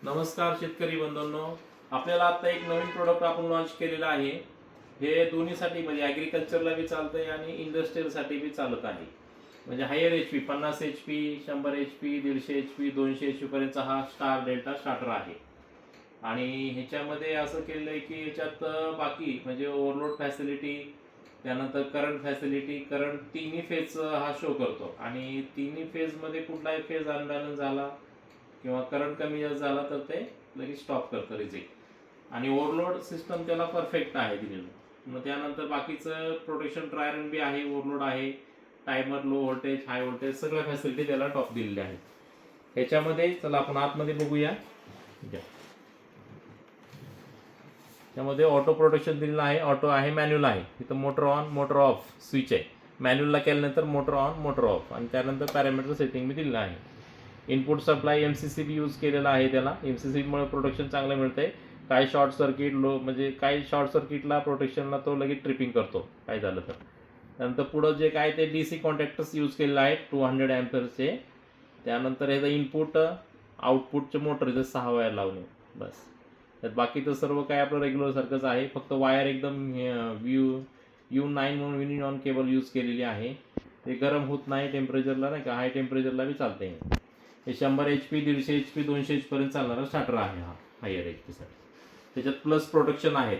नमस्कार शेतकरी बंधूंनो, आपल्याला आता एक नवीन प्रोडक्ट आपण लॉन्च केलेला आहे. हे दोन्हीसाठी म्हणजे ॲग्रिकल्चरला बी चालतंय आणि इंडस्ट्रीयलसाठी बी चालत आहे. म्हणजे higher HP 50 HP 100 HP 150 HP 200 HP पर्यंतचा हा स्टार डेल्टा स्टार्टर आहे. आणि ह्याच्यामध्ये असं केलं आहे की याच्यात बाकी म्हणजे ओव्हरलोड फॅसिलिटी, त्यानंतर करंट फॅसिलिटी, करंट तिन्ही फेज हा शो करतो. आणि तिन्ही फेजमध्ये कुठलाही फेज अनबॅलन्स झाला किंवा करंट कमी जास्त झाला तर ते लगेच स्टॉप करतं रिजेक्ट. आणि ओव्हरलोड सिस्टम त्याला परफेक्ट आहे दिलेलं. मग त्यानंतर बाकीचं प्रोटेक्शन ट्रायरन बी आहे, ओव्हरलोड आहे, timer, low voltage, high voltage सगळ्या फॅसिलिटी त्याला टॉप दिलेल्या आहेत. ह्याच्यामध्ये चला आपण आतमध्ये बघूया. त्यामध्ये ऑटो प्रोटेक्शन दिलेलं आहे, ऑटो आहे, मॅन्युअल आहे. इथं motor on motor off switch आहे. मॅन्युअलला केल्यानंतर मोटर ऑन मोटर ऑफ आणि त्यानंतर पॅरामीटर सेटिंग बी दिलेलं आहे. इनपुट सप्लाय MCCB यूज केलेला आहे. त्याला MCCBमुळे प्रोटेक्शन चांगलं मिळतंय. काही शॉर्ट सर्किट म्हणजे काही शॉर्ट सर्किटला प्रोटेक्शनला तो लगेच ट्रिपिंग करतो काय झालं तर. त्यानंतर पुढं जे काय ते DC कॉन्टॅक्टर्स यूज केलेलं आहे 200 अँपिअरचे. त्यानंतर ह्याचं इनपुट आउटपुटचे मोटर इथं 6 वायर लावणे बस. त्यात बाकीचं सर्व काय आपलं रेग्युलर सारखंच आहे. फक्त वायर एकदम U9 म्हणून युनिनॉन केबल यूज केलेली आहे. ते गरम होत नाही टेम्परेचरला, नाही का, हाय टेम्परेचरला बी चालते. हे 100 HP 150 HP 200 HP पर्यंत चालणारा स्टार्टर आहे हा हायर HPसाठी. त्याच्यात प्लस प्रोटेक्शन आहेत.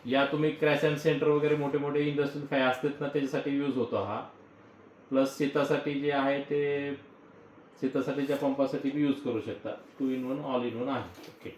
या तुम्ही क्रॅश अँड सेंटर वगैरे मोठे मोठे इंडस्ट्रियल फॅ असतात ना, त्याच्यासाठी यूज होतो हा. प्लस शेतासाठी जे आहे ते शेतासाठीच्या पंपासाठी बी यूज करू शकता. 2 in 1 ऑल इन 1 आहे. ओके.